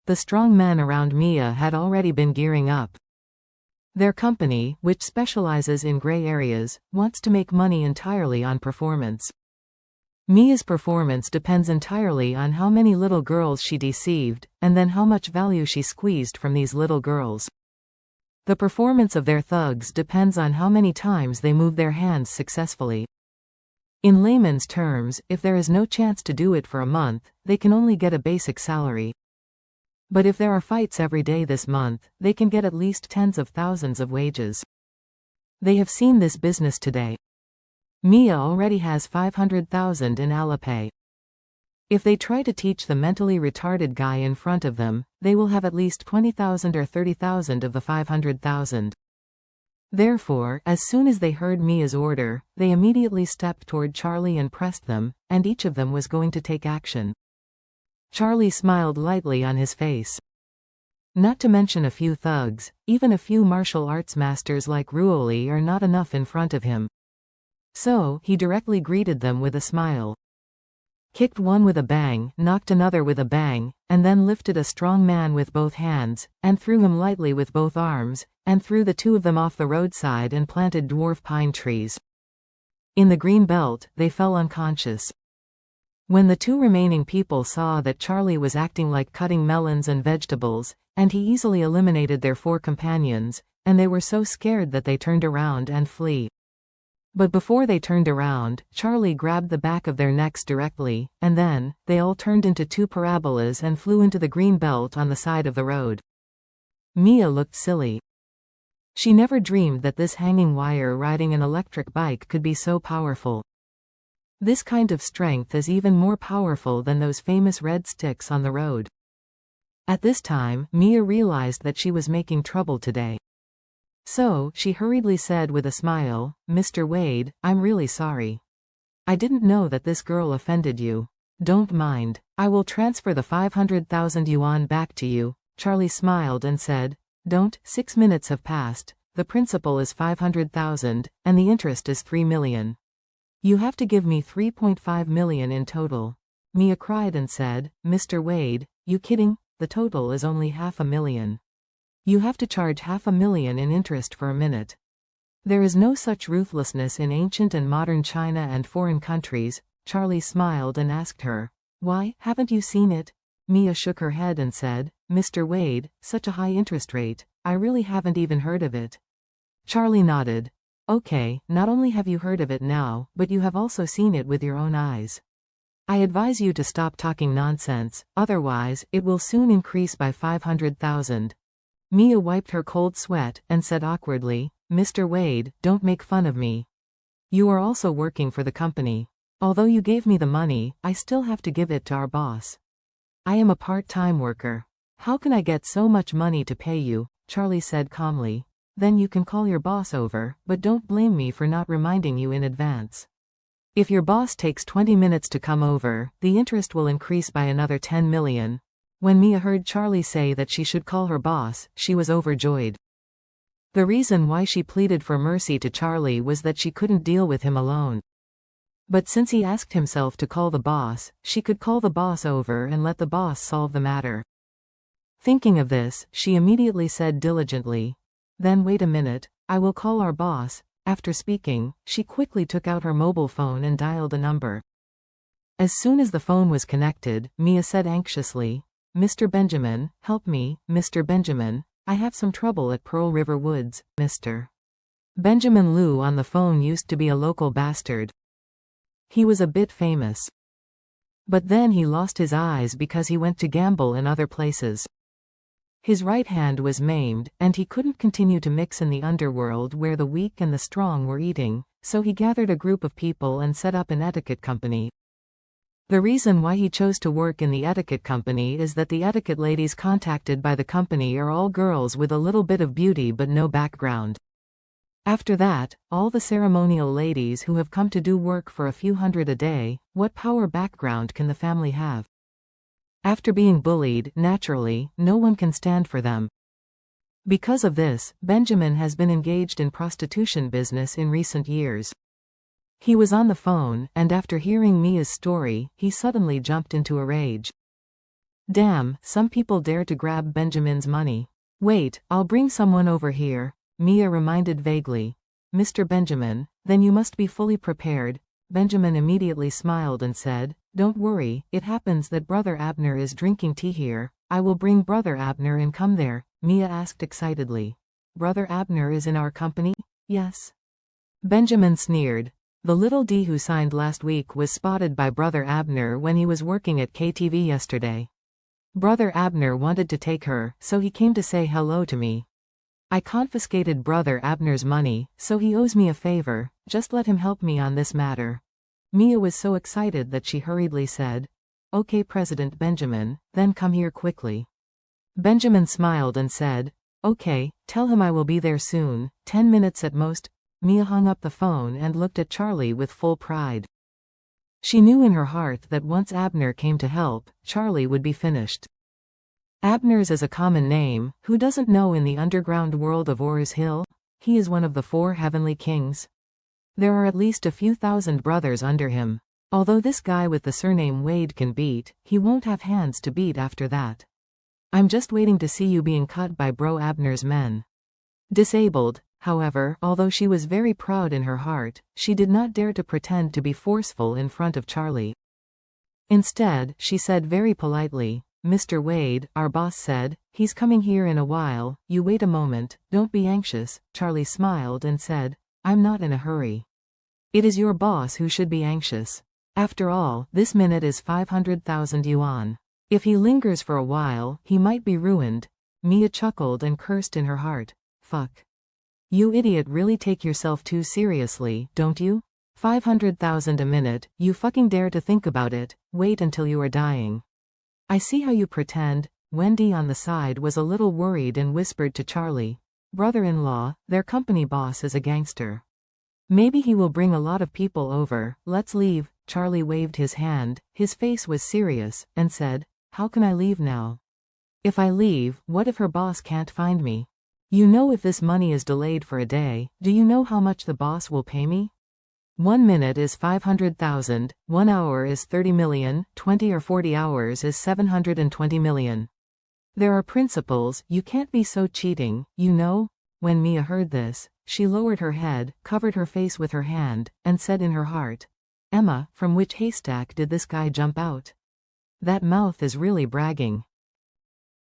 The strong men around Mia had already been gearing up. Their company, which specializes in gray areas, wants to make money entirely on performance. Mia's performance depends entirely on how many little girls she deceived, and then how much value she squeezed from these little girls. The performance of their thugs depends on how many times they move their hands successfully. In layman's terms, if there is no chance to do it for a month, they can only get a basic salary. But if there are fights every day this month, they can get at least tens of thousands of wages. They have seen this business today. Mia already has 500,000 in Alipay. If they try to teach the mentally retarded guy in front of them, they will have at least 20,000 or 30,000 of the 500,000. Therefore, as soon as they heard Mia's order, they immediately stepped toward Charlie and pressed them, and each of them was going to take action. Charlie smiled lightly on his face. Not to mention a few thugs, even a few martial arts masters like Ruoli are not enough in front of him. So, he directly greeted them with a smile. Kicked one with a bang, knocked another with a bang, and then lifted a strong man with both hands, and threw him lightly with both arms, and threw the two of them off the roadside and planted dwarf pine trees. In the green belt, they fell unconscious. When the two remaining people saw that Charlie was acting like cutting melons and vegetables, and he easily eliminated their 4 companions, and they were so scared that they turned around and flee. But before they turned around, Charlie grabbed the back of their necks directly, and then, they all turned into 2 parabolas and flew into the green belt on the side of the road. Mia looked silly. She never dreamed that this hanging wire riding an electric bike could be so powerful. This kind of strength is even more powerful than those famous red sticks on the road. At this time, Mia realized that she was making trouble today. So, she hurriedly said with a smile, "Mr. Wade, I'm really sorry. I didn't know that this girl offended you. Don't mind. I will transfer the 500,000 yuan back to you." Charlie smiled and said, "Don't, 6 minutes have passed, the principal is 500,000, and the interest is 3 million. You have to give me 3.5 million in total." Mia cried and said, "Mr. Wade, you kidding? The total is only 500,000. You have to charge 500,000 in interest for a minute. There is no such ruthlessness in ancient and modern China and foreign countries." Charlie smiled and asked her, "Why, haven't you seen it?" Mia shook her head and said, "Mr. Wade, such a high interest rate, I really haven't even heard of it." Charlie nodded. "Okay, not only have you heard of it now, but you have also seen it with your own eyes. I advise you to stop talking nonsense, otherwise, it will soon increase by 500,000. Mia wiped her cold sweat and said awkwardly, "Mr. Wade, don't make fun of me. You are also working for the company. Although you gave me the money, I still have to give it to our boss. I am a part-time worker. How can I get so much money to pay you?" Charlie said calmly. "Then you can call your boss over, but don't blame me for not reminding you in advance. If your boss takes 20 minutes to come over, the interest will increase by another 10 million. When Mia heard Charlie say that she should call her boss, she was overjoyed. The reason why she pleaded for mercy to Charlie was that she couldn't deal with him alone. But since he asked himself to call the boss, she could call the boss over and let the boss solve the matter. Thinking of this, she immediately said diligently, "Then wait a minute, I will call our boss." After speaking, she quickly took out her mobile phone and dialed a number. As soon as the phone was connected, Mia said anxiously, "Mr. Benjamin, help me, Mr. Benjamin, I have some trouble at Pearl River Woods, Mr." Benjamin Liu on the phone used to be a local bastard. He was a bit famous. But then he lost his eyes because he went to gamble in other places. His right hand was maimed, and he couldn't continue to mix in the underworld where the weak and the strong were eating, so he gathered a group of people and set up an etiquette company. The reason why he chose to work in the etiquette company is that the etiquette ladies contacted by the company are all girls with a little bit of beauty but no background. After that, all the ceremonial ladies who have come to do work for a few hundred a day, what power background can the family have? After being bullied, naturally, no one can stand for them. Because of this, Benjamin has been engaged in prostitution business in recent years. He was on the phone, and after hearing Mia's story, he suddenly jumped into a rage. Damn, some people dare to grab Benjamin's money. Wait, I'll bring someone over here, Mia reminded vaguely. Mr. Benjamin, then you must be fully prepared. Benjamin immediately smiled and said, Don't worry, it happens that Brother Abner is drinking tea here. I will bring Brother Abner and come there, Mia asked excitedly. Brother Abner is in our company? Yes. Benjamin sneered. The little D who signed last week was spotted by Brother Abner when he was working at KTV yesterday. Brother Abner wanted to take her, so he came to say hello to me. I confiscated Brother Abner's money, so he owes me a favor, just let him help me on this matter. Mia was so excited that she hurriedly said, Okay, President Benjamin, then come here quickly. Benjamin smiled and said, Okay, tell him I will be there soon, 10 minutes at most. Mia hung up the phone and looked at Charlie with full pride. She knew in her heart that once Abner came to help, Charlie would be finished. Abner's is a common name, who doesn't know in the underground world of Orr's Hill? He is one of the 4 heavenly kings. There are at least a few thousand brothers under him. Although this guy with the surname Wade can beat, he won't have hands to beat after that. I'm just waiting to see you being cut by Bro Abner's men. Disabled, however, although she was very proud in her heart, she did not dare to pretend to be forceful in front of Charlie. Instead, she said very politely, Mr. Wade, our boss said, he's coming here in a while, you wait a moment, don't be anxious. Charlie smiled and said, I'm not in a hurry. It is your boss who should be anxious. After all, this minute is 500,000 yuan. If he lingers for a while, he might be ruined. Mia chuckled and cursed in her heart. Fuck. You idiot really take yourself too seriously, don't you? 500,000 a minute, you fucking dare to think about it, wait until you are dying. I see how you pretend. Wendy on the side was a little worried and whispered to Charlie. Brother-in-law, their company boss is a gangster. Maybe he will bring a lot of people over, let's leave. Charlie waved his hand, his face was serious, and said, How can I leave now? If I leave, what if her boss can't find me? You know if this money is delayed for a day, do you know how much the boss will pay me? 1 minute is 500,000, 1 hour is 30 million, 20 or 40 hours is 720 million. There are principles, you can't be so cheating, you know? When Mia heard this, she lowered her head, covered her face with her hand, and said in her heart, Emma, from which haystack did this guy jump out? That mouth is really bragging.